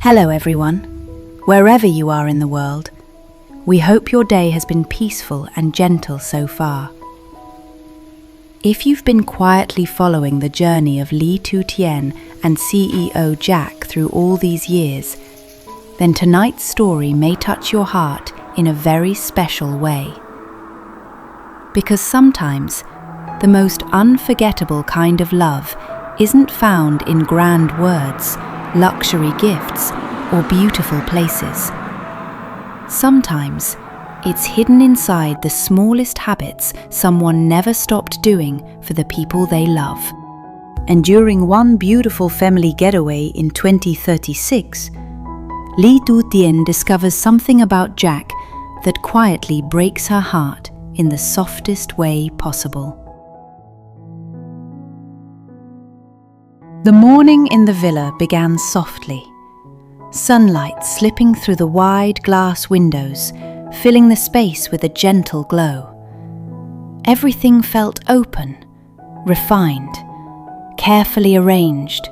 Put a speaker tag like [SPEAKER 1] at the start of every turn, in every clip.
[SPEAKER 1] Hello everyone, wherever you are in the world. We hope your day has been peaceful and gentle so far. If you've been quietly following the journey of LyTuTien and CEO Jack through all these years, then tonight's story may touch your heart in a very special way. Because sometimes the most unforgettable kind of love isn't found in grand words, luxury gifts, or beautiful places. Sometimes it's hidden inside the smallest habits someone never stopped doing for the people they love. And during one beautiful family getaway in 2036, LyTuTien discovers something about Jack that quietly breaks her heart in the softest way possible. The morning in the villa began softly, sunlight slipping through the wide glass windows, filling the space with a gentle glow. Everything felt open, refined, carefully arranged,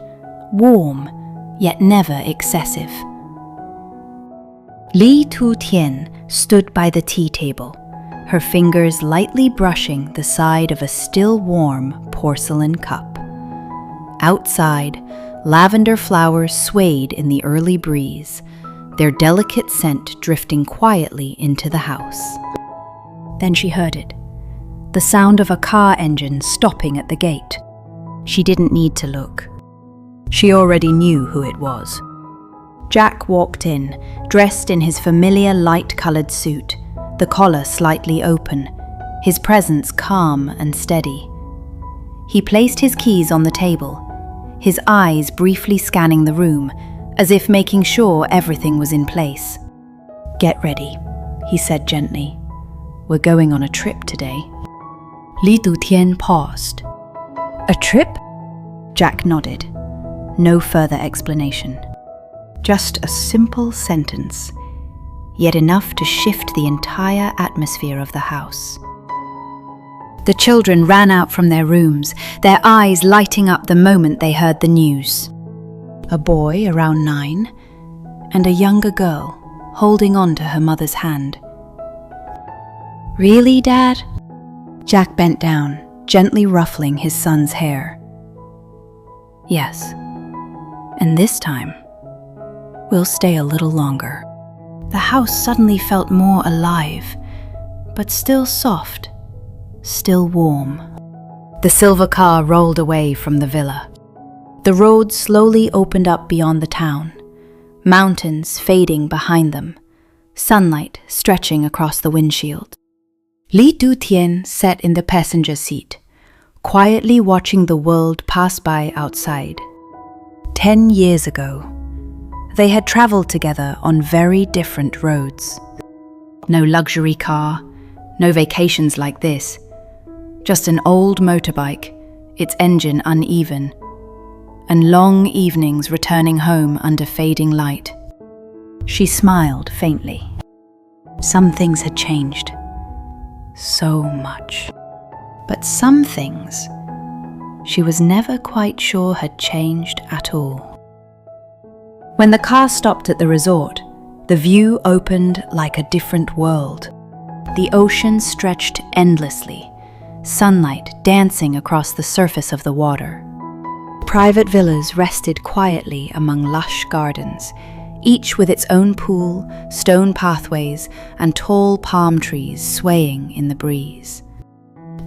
[SPEAKER 1] warm, yet never excessive. LyTuTien stood by the tea table, her fingers lightly brushing the side of a still warm porcelain cup. Outside, lavender flowers swayed in the early breeze, their delicate scent drifting quietly into the house. Then she heard it, the sound of a car engine stopping at the gate. She didn't need to look. She already knew who it was. Jack walked in, dressed in his familiar light-colored suit, the collar slightly open, his presence calm and steady. He placed his keys on the table, his eyes briefly scanning the room, as if making sure everything was in place. "Get ready," he said gently. "We're going on a trip today." LyTuTien paused. "A trip?" Jack nodded. No further explanation. Just a simple sentence, yet enough to shift the entire atmosphere of the house. The children ran out from their rooms, their eyes lighting up the moment they heard the news. A boy around 9 and a younger girl holding on to her mother's hand. "Really, Dad?" Jack bent down, gently ruffling his son's hair. "Yes, and this time, we'll stay a little longer." The house suddenly felt more alive, but still soft, still warm. The silver car rolled away from the villa. The road slowly opened up beyond the town, mountains fading behind them, sunlight stretching across the windshield. LyTuTien sat in the passenger seat, quietly watching the world pass by outside. 10 years ago, they had traveled together on very different roads. No luxury car, no vacations like this. Just an old motorbike, its engine uneven, and long evenings returning home under fading light. She smiled faintly. Some things had changed. So much. But some things she was never quite sure had changed at all. When the car stopped at the resort, the view opened like a different world. The ocean stretched endlessly, sunlight dancing across the surface of the water. Private villas rested quietly among lush gardens, each with its own pool, stone pathways, and tall palm trees swaying in the breeze.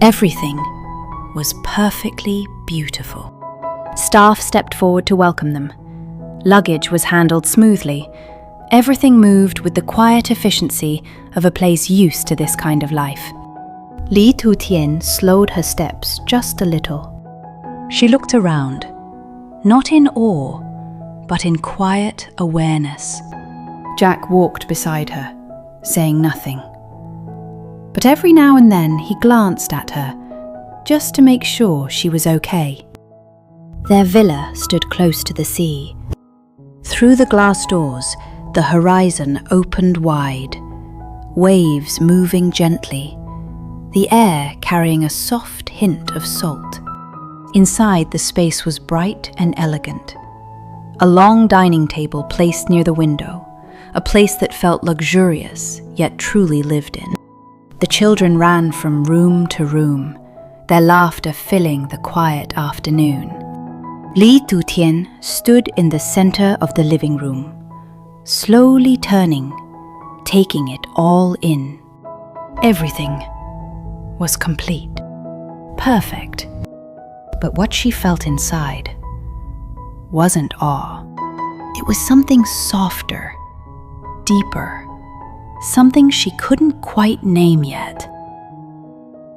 [SPEAKER 1] Everything was perfectly beautiful. Staff stepped forward to welcome them. Luggage was handled smoothly. Everything moved with the quiet efficiency of a place used to this kind of life. LyTuTien slowed her steps just a little. She looked around, not in awe, but in quiet awareness. Jack walked beside her, saying nothing. But every now and then he glanced at her, just to make sure she was okay. Their villa stood close to the sea. Through the glass doors, the horizon opened wide, waves moving gently, the air carrying a soft hint of salt. Inside, the space was bright and elegant, a long dining table placed near the window, a place that felt luxurious yet truly lived in. The children ran from room to room, their laughter filling the quiet afternoon. LyTuTien stood in the center of the living room, slowly turning, taking it all in. Everything was complete, perfect. But what she felt inside wasn't awe. It was something softer, deeper, something she couldn't quite name yet.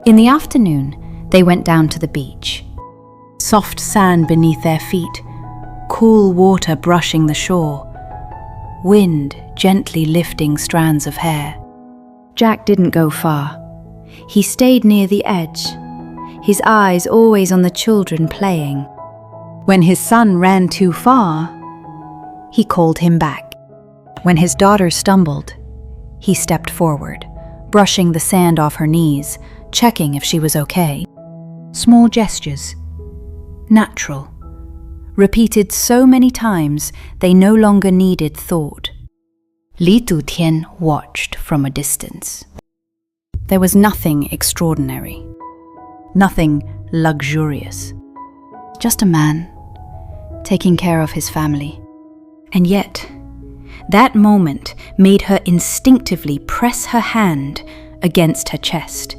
[SPEAKER 1] In the afternoon, they went down to the beach. Soft sand beneath their feet, cool water brushing the shore, wind gently lifting strands of hair. Jack didn't go far. He stayed near the edge, his eyes always on the children playing. When his son ran too far, he called him back. When his daughter stumbled, he stepped forward, brushing the sand off her knees, checking if she was okay. Small gestures, natural, repeated so many times they no longer needed thought. LyTuTien watched from a distance. There was nothing extraordinary, nothing luxurious. Just a man taking care of his family. And yet, that moment made her instinctively press her hand against her chest.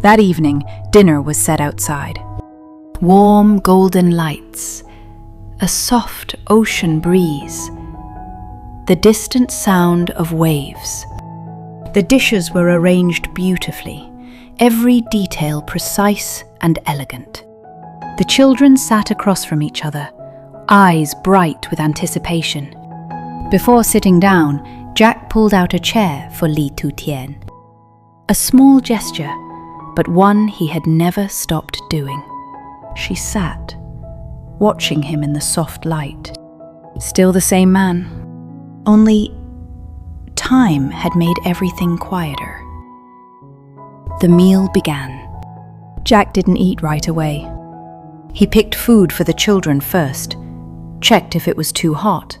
[SPEAKER 1] That evening, dinner was set outside. Warm golden lights, a soft ocean breeze, the distant sound of waves. The dishes were arranged beautifully, every detail precise and elegant. The children sat across from each other, eyes bright with anticipation. Before sitting down, Jack pulled out a chair for LyTuTien. A small gesture, but one he had never stopped doing. She sat, watching him in the soft light. Still the same man, only time had made everything quieter. The meal began. Jack didn't eat right away. He picked food for the children first, checked if it was too hot,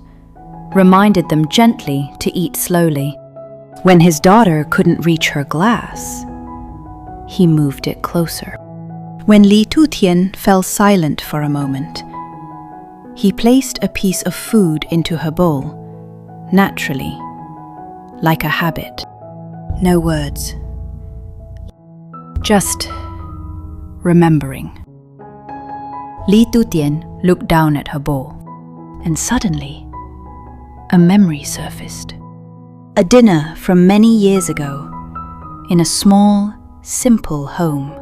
[SPEAKER 1] reminded them gently to eat slowly. When his daughter couldn't reach her glass, he moved it closer. When LyTuTien fell silent for a moment, he placed a piece of food into her bowl, naturally, like a habit. No words, just remembering. LyTuTien looked down at her bowl, and suddenly, a memory surfaced. A dinner from many years ago, in a small, simple home.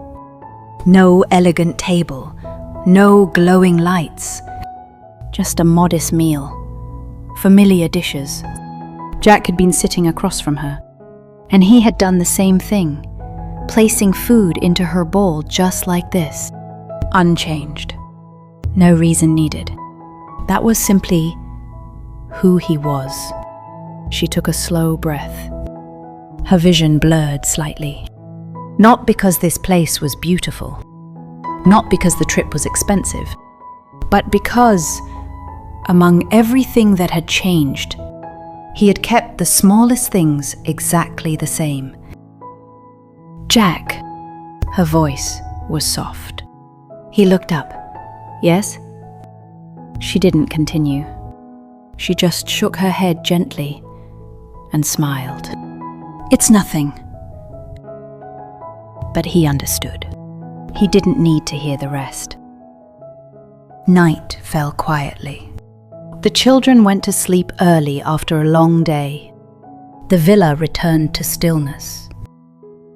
[SPEAKER 1] No elegant table, no glowing lights, just a modest meal, familiar dishes. Jack had been sitting across from her, and he had done the same thing, placing food into her bowl just like this, unchanged. No reason needed. That was simply who he was. She took a slow breath. Her vision blurred slightly. Not because this place was beautiful, not because the trip was expensive, but because, among everything that had changed, he had kept the smallest things exactly the same. Jack, her voice was soft. He looked up. Yes? She didn't continue. She just shook her head gently and smiled. It's nothing. But he understood. He didn't need to hear the rest. Night fell quietly. The children went to sleep early after a long day. The villa returned to stillness.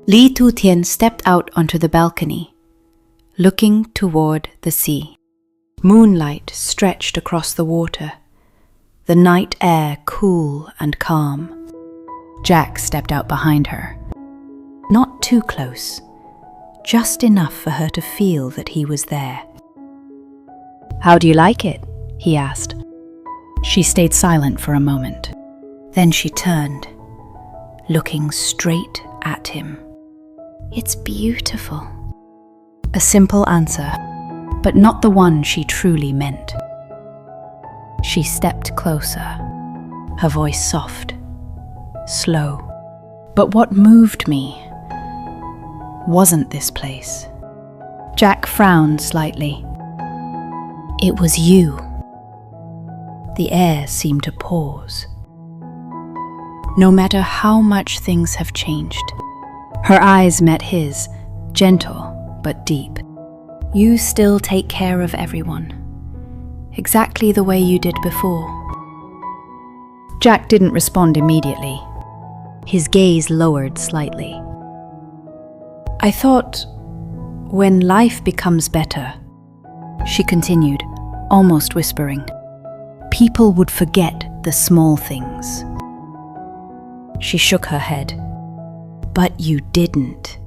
[SPEAKER 1] LyTuTien stepped out onto the balcony, looking toward the sea. Moonlight stretched across the water, the night air cool and calm. Jack stepped out behind her. Not too close, just enough for her to feel that he was there. How do you like it? He asked. She stayed silent for a moment. Then she turned, looking straight at him. It's beautiful. A simple answer, but not the one she truly meant. She stepped closer, her voice soft, slow. But what moved me wasn't this place. Jack frowned slightly. It was you. The air seemed to pause. No matter how much things have changed. Her eyes met his, gentle but deep. You still take care of everyone, exactly the way you did before. Jack didn't respond immediately. His gaze lowered slightly. I thought, when life becomes better, she continued, almost whispering, people would forget the small things. She shook her head. But you didn't.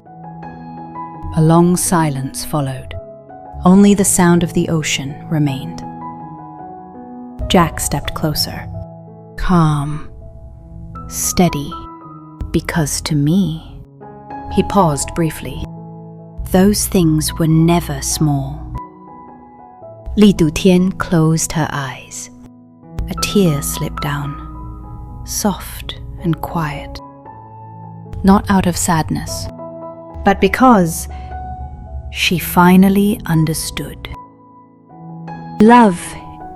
[SPEAKER 1] A long silence followed. Only the sound of the ocean remained. Jack stepped closer. Calm, steady, because to me, he paused briefly. Those things were never small. LyTuTien closed her eyes. A tear slipped down, soft and quiet. Not out of sadness, but because she finally understood. Love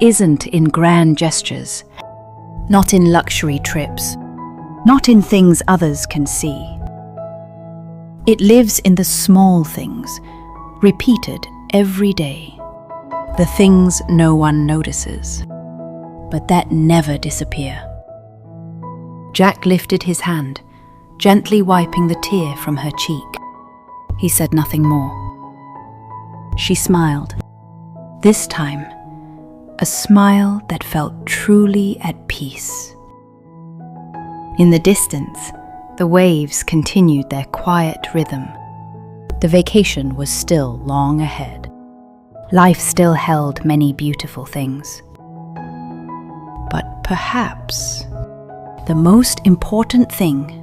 [SPEAKER 1] isn't in grand gestures, not in luxury trips, not in things others can see. It lives in the small things, repeated every day, the things no one notices, but that never disappear. Jack lifted his hand, gently wiping the tear from her cheek. He said nothing more. She smiled. This time, a smile that felt truly at peace. In the distance, the waves continued their quiet rhythm. The vacation was still long ahead. Life still held many beautiful things. But perhaps the most important thing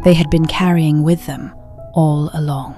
[SPEAKER 1] they had been carrying with them all along.